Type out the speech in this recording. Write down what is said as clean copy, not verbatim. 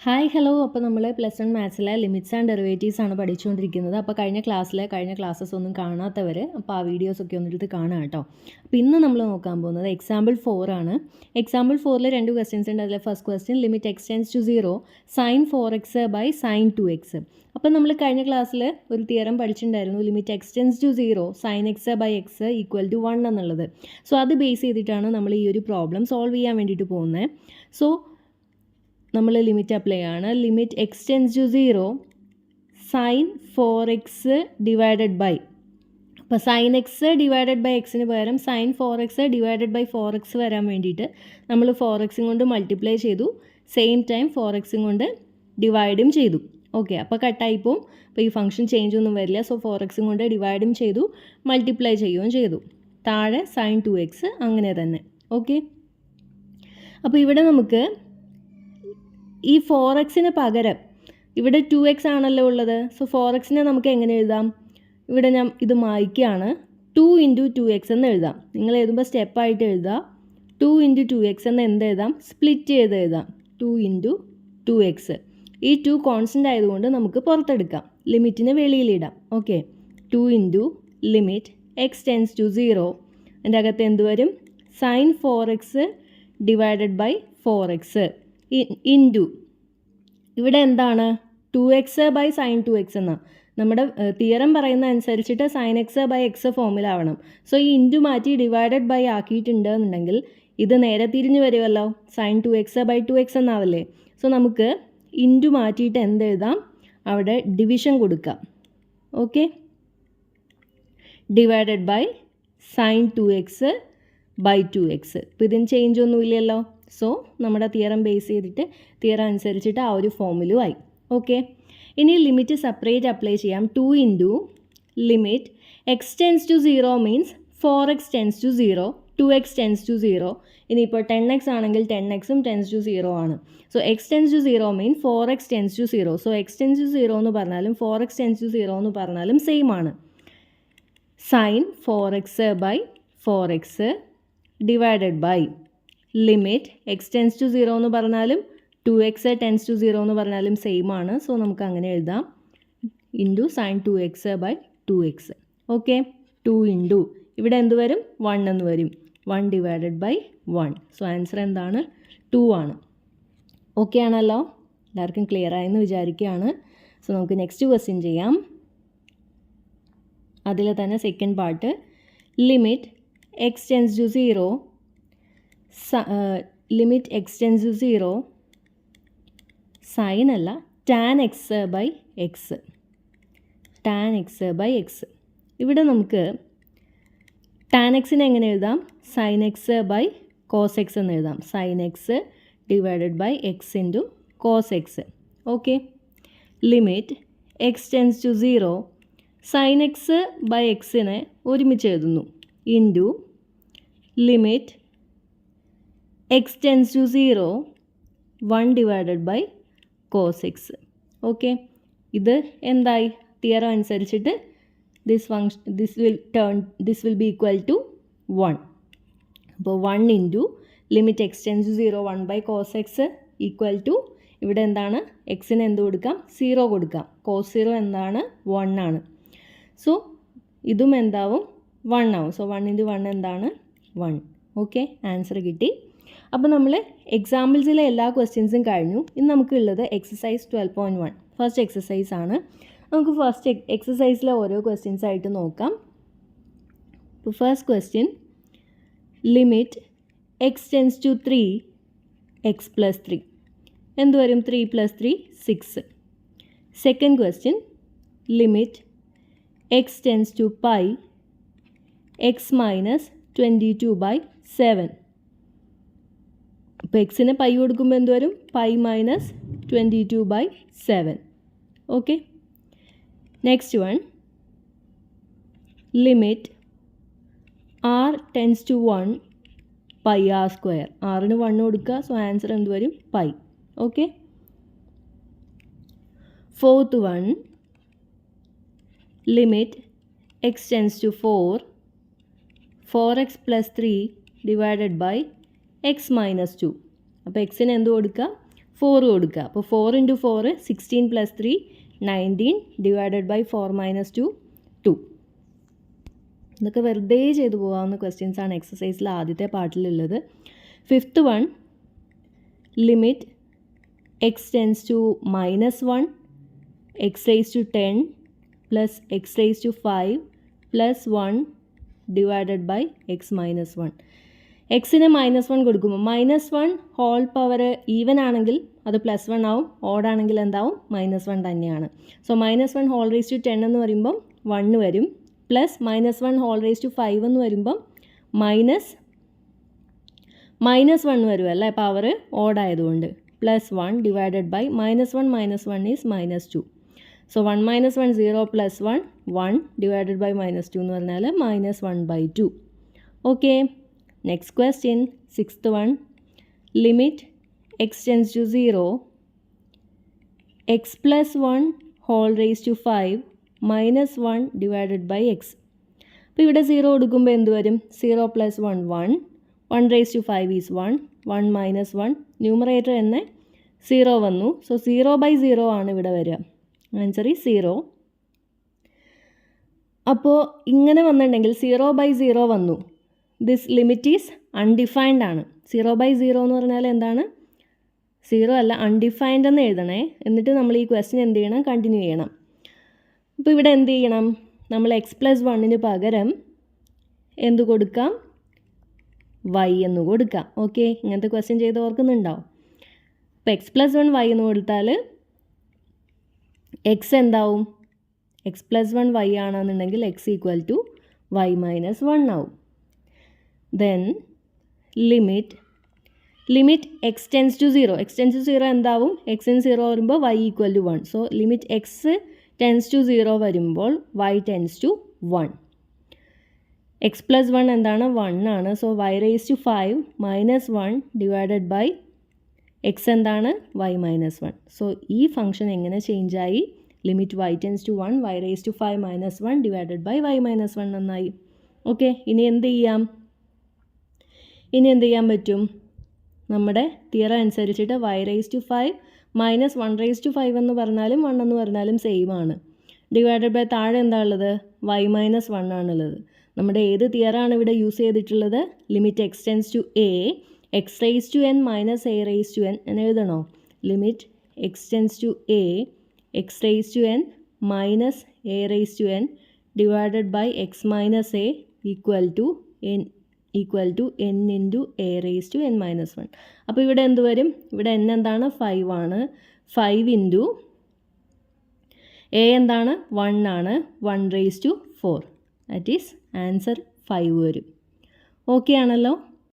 Hi hello. അപ്പോൾ നമ്മൾ +1 മാത്സിലെ limits and derivatives ആണ് പഠിച്ചുകൊണ്ടിരിക്കുന്നത്. അപ്പോൾ കഴിഞ്ഞ ക്ലാസ്സസ് ഒന്നും കാണാത്തവർ അപ്പോൾ ആ വീഡിയോസൊക്കെ ഒന്നെടുത്ത് കാണുക കേട്ടോ. അപ്പോൾ ഇന്ന് നമ്മൾ നോക്കാൻ പോകുന്നത് എക്സാമ്പിൾ 4 ആണ്. എക്സാമ്പിൾ 4ൽ 2 ക്വസ്റ്റ്യൻസ് ഉണ്ട്. അതിലെ first question limit x tends to 0 sin 4x by sin 2x. അപ്പോൾ നമ്മൾ കഴിഞ്ഞ ക്ലാസ്സിൽ ഒരു തിയറം പഠിച്ചിട്ടുണ്ടായിരുന്നു, limit x tends to 0 sin x by x equal to 1 എന്നുള്ളത്. സോ അത് ബേസ് ചെയ്തിട്ടാണ് നമ്മൾ ഈ ഒരു പ്രോബ്ലം സോൾവ് ചെയ്യാൻ വേണ്ടിയിട്ട് പോകുന്നത്. സോ നമ്മൾ ലിമിറ്റ് അപ്ലൈ ആണ്. Limit x tends to 0 sin 4x divided by, അപ്പോൾ sin x ഡിവൈഡഡ് ബൈ എക്സിന് പകരം sin 4x divided by 4x വരാൻ വേണ്ടിയിട്ട് നമ്മൾ 4x കൊണ്ട് മൾട്ടിപ്ലൈ ചെയ്തു, സെയിം ടൈം 4x കൊണ്ട് ഡിവൈഡും ചെയ്തു. ഓക്കെ, അപ്പോൾ കട്ടായിപ്പോൾ അപ്പോൾ ഈ ഫംഗ്ഷൻ ചേഞ്ച് ഒന്നും വരില്ല. സോ 4x കൊണ്ട് ഡിവൈഡും ചെയ്തു, മൾട്ടിപ്ലൈ ചെയ്യുകയും ചെയ്തു. താഴെ sin 2x അങ്ങനെ തന്നെ. ഓക്കെ, അപ്പോൾ ഇവിടെ നമുക്ക് ഈ 4xന് പകരം ഇവിടെ 2x ആണല്ലോ ഉള്ളത്. സോ 4xനെ നമുക്ക് എങ്ങനെ എഴുതാം? ഇവിടെ ഞാൻ ഇത് മായ്ക്കുകയാണ്. 2 × 2x എന്ന് എഴുതാം. നിങ്ങൾ എഴുതുമ്പോൾ സ്റ്റെപ്പായിട്ട് എഴുതുക. 2 × 2x എന്ന് എന്ത് എഴുതാം? സ്പ്ലിറ്റ് ചെയ്ത് എഴുതാം. 2 × 2x. ഈ 2 കോൺസ്റ്റൻ്റ് ആയതുകൊണ്ട് നമുക്ക് പുറത്തെടുക്കാം, ലിമിറ്റിന് വെളിയിലിടാം. Okay, 2 × limit x tends to 0 എൻ്റെ അകത്ത് എന്ത് വരും? sin 4x divided by 4x into ഇവിടെ എന്താണ്? 2x ബൈ sin 2x എന്നാണ് നമ്മുടെ തിയറം പറയുന്ന അനുസരിച്ചിട്ട് sin x ബൈ x ഫോമിലാവണം. സോ ഈ ഇൻറ്റു മാറ്റി ഡിവൈഡഡ് ബൈ ആക്കിയിട്ടുണ്ട് എന്നുണ്ടെങ്കിൽ ഇത് നേരെ തിരിഞ്ഞ് വരുമല്ലോ, sin 2x ബൈ 2x എന്നാവില്ലേ. സോ നമുക്ക് ഇൻറ്റു മാറ്റിയിട്ട് എന്തെഴുതാം? അവിടെ ഡിവിഷൻ കൊടുക്കാം. Okay, divided by sin 2x by 2x. ഇപ്പോൾ ഇതിന് ചേഞ്ച് ഒന്നും ഇല്ലല്ലോ. സോ നമ്മുടെ തിയറം ബേസ് ചെയ്തിട്ട് തിയറം അനുസരിച്ചിട്ട് ആ ഒരു ഫോമിലും ആയി. ഓക്കെ, ഇനി ലിമിറ്റ് സെപ്പറേറ്റ് അപ്ലൈ ചെയ്യാം. 2 × limit x tends to 0 means 4x tends to 0, 2x tends to 0. ഇനിയിപ്പോൾ 10x ആണെങ്കിൽ 10xും ടെൻഡ്സ് ടു 0 ആണ്. So x tends to 0 mean 4x tends to 0. So x tends to 0 എന്ന് പറഞ്ഞാലും 4x ടെൻഡ്സ് ടു 0 എന്ന് പറഞ്ഞാലും same ആണ്. sin 4x by 4x divided by limit x tends to 0 എന്ന് പറഞ്ഞാലും 2x ടെൻഡ്സ് ടു 0 എന്ന് പറഞ്ഞാലും സെയിം ആണ്. സോ നമുക്ക് അങ്ങനെ എഴുതാം, into sin 2x by 2x. Okay, 2 × ഇവിടെ എന്ത് വരും? 1 എന്ന് വരും. 1 ഡിവൈഡഡ് ബൈ 1. സോ ആൻസർ എന്താണ്? 2 ആണ്. ഓക്കെ ആണല്ലോ, എല്ലാവർക്കും ക്ലിയർ ആയെന്ന് വിചാരിക്കുകയാണ്. സോ നമുക്ക് നെക്സ്റ്റ് ക്വസ്റ്റ്യൻ ചെയ്യാം. അതിൽ തന്നെ second part, limit x tends to 0 limit x tends to 0 sine അല്ല tan x by x, tan x by x. ഇവിടെ നമുക്ക് tan xനെ എങ്ങനെ എഴുതാം? sin x by cos x എന്ന് എഴുതാം. sin x divided by x into cos x. Okay, limit x tends to 0 sin x by എക്സിനെ ഒരുമിച്ച് എഴുതുന്നു, into limit x tends to 0 1 divided by cos x. Okay, ഇത് എന്തായി? Theorem അനുസരിച്ചിട്ട് this will be equal to 1. അപ്പോൾ 1 into limit x tends to 0 1 by cos x equal to ഇവിടെ എന്താണ്? എക്സിന് എന്ത് കൊടുക്കാം? 0 കൊടുക്കാം. cos 0 എന്താണ്? 1 ആണ്. സോ ഇതും എന്താവും? 1 ആവും. സോ 1 × 1 എന്താണ്? 1. ഓക്കെ, ആൻസർ കിട്ടി. അപ്പോൾ നമ്മൾ എക്സാമ്പിൾസിലെ എല്ലാ ക്വസ്റ്റ്യൻസും കഴിഞ്ഞു. ഇന്ന് നമുക്കുള്ളത് എക്സസൈസ് 12.1 ഫസ്റ്റ് എക്സസൈസ് ആണ്. നമുക്ക് ഫസ്റ്റ് എക്സസൈസിലെ ഓരോ ക്വസ്റ്റ്യൻസ് ആയിട്ട് നോക്കാം. ഇപ്പോൾ first question, limit x tends to 3 x + 3 എന്ത് വരും? 3 + 3 6. Second question, limit x tends to π x - 22 by 7. അപ്പോൾ എക്സിന് പൈ കൊടുക്കുമ്പോൾ എന്ത് വരും? π - 22 by 7. Okay, next one, limit r tends to 1 πr². ആറിന് 1 കൊടുക്കുക. സോ ആൻസർ എന്ത് വരും? π. Okay, fourth one, limit x tends to 4 4x + 3 divided by x - 2. അപ്പോൾ എക്സിന് എന്ത് കൊടുക്കുക? 4 കൊടുക്കുക. അപ്പോൾ 4 × 4 16 + 3 19 ഡിവൈഡഡ് ബൈ 4 - 2 2. ഇതൊക്കെ വെറുതെ ചെയ്തു പോകാവുന്ന ക്വസ്റ്റ്യൻസ് ആണ് എക്സസൈസിൽ ആദ്യത്തെ പാർട്ടിലുള്ളത്. 5th one, limit x tends to -1 x⁻10 + x⁵5 + 1 divided by x - 1. എക്സിന് -1 കൊടുക്കുമ്പോൾ -1 ഹോൾ പവർ ഈവൻ ആണെങ്കിൽ അത് +1 ആവും, ഓഡ് ആണെങ്കിൽ എന്താവും -1 തന്നെയാണ്. സോ -1 ഹോൾ റേസ് ടു 10 എന്ന് പറയുമ്പം 1 വരും, പ്ലസ് -1 ഹോൾ റേസ് ടു 5 എന്ന് വരുമ്പം -1 വരും അല്ലേ, പവർ ഓഡ് ആയതുകൊണ്ട്. +1 divided by -1 - 1 is -2. So 1 - 1 0 + 1 1 divided by -2 എന്ന് പറഞ്ഞാൽ -1/2. Okay, next question 6th one, limit x tends to 0 x + 1 whole raised to 5 -1 divided by x. അപ്പോൾ ഇവിടെ 0 കൊടുക്കുമ്പോൾ എന്ത് വരും? 0 + 1 1 1 റേസ് ടു 5 ഈസ് 1 1 - 1 ന്യൂമറേറ്റർ തന്നെ 0 വന്നു. സോ 0/0 ആണ് ഇവിടെ വരിക. Answer is 0. അപ്പോൾ ഇങ്ങനെ വന്നിട്ടുണ്ടെങ്കിൽ 0/0 വന്നു. ദിസ് ലിമിറ്റ് ഈസ് അൺഡിഫൈൻഡ് ആണ്. 0/0 എന്ന് പറഞ്ഞാൽ എന്താണ്? 0 അല്ല, അൺഡിഫൈൻഡ് എന്ന് എഴുതണേ. എന്നിട്ട് നമ്മൾ ഈ ക്വസ്റ്റ്യൻ എന്ത് ചെയ്യണം? കണ്ടിന്യൂ ചെയ്യണം. അപ്പോൾ ഇവിടെ എന്ത് ചെയ്യണം? നമ്മൾ x + 1 പകരം എന്ത് കൊടുക്കാം? y എന്ന് കൊടുക്കാം. ഓക്കെ, ഇങ്ങനത്തെ ക്വസ്റ്റ്യൻ ചെയ്ത് ഓർക്കുന്നുണ്ടാവും. അപ്പോൾ x + 1 y എന്ന് കൊടുത്താൽ x എന്താവും? x + 1 y ആണെന്നുണ്ടെങ്കിൽ x = y - 1 ആവും. Then limit x tends to 0 x tends to 0 എന്താവും? x ന് 0 വരുമ്പോൾ y = 1. So limit x tends to 0 വരുമ്പോൾ y ടെൻസ് ടു 1. x + 1 എന്താണ്? 1 ആണ്. So y⁵5 - 1 divided by x എന്താണ്? y - 1. സോ ഈ ഫംഗ്ഷൻ എങ്ങനെ ചേഞ്ച് ആയി? Limit y tends to 1 y⁵5 - 1 divided by y - 1 എന്നായി. ഓക്കെ, ഇനി എന്ത് ചെയ്യാം പറ്റും? നമ്മുടെ തിയറം അനുസരിച്ചിട്ട് y⁵5 - 1⁵5 എന്ന് പറഞ്ഞാലും 1 എന്ന് പറഞ്ഞാലും സെയിം ആണ്. ഡിവൈഡഡ് ബൈ താഴെ എന്താ ഉള്ളത്? y - 1 ആണുള്ളത്. നമ്മുടെ ഏത് തിയറാണ് ഇവിടെ യൂസ് ചെയ്തിട്ടുള്ളത്? Limit x tends to a x⁻n - a⁻n എന്ന് എഴുതണോ? Limit x tends to a x⁻n - a⁻n divided by x - a n × a⁻n - 1. അപ്പോൾ ഇവിടെ എന്ത് വരും? ഇവിടെ n എന്താണ്? 5 ആണ്. 5 × a എന്താണ്? 1 ആണ്. 1⁴. ദാറ്റ് ഈസ് ആൻസർ 5 വരും. ഓക്കെ ആണല്ലോ.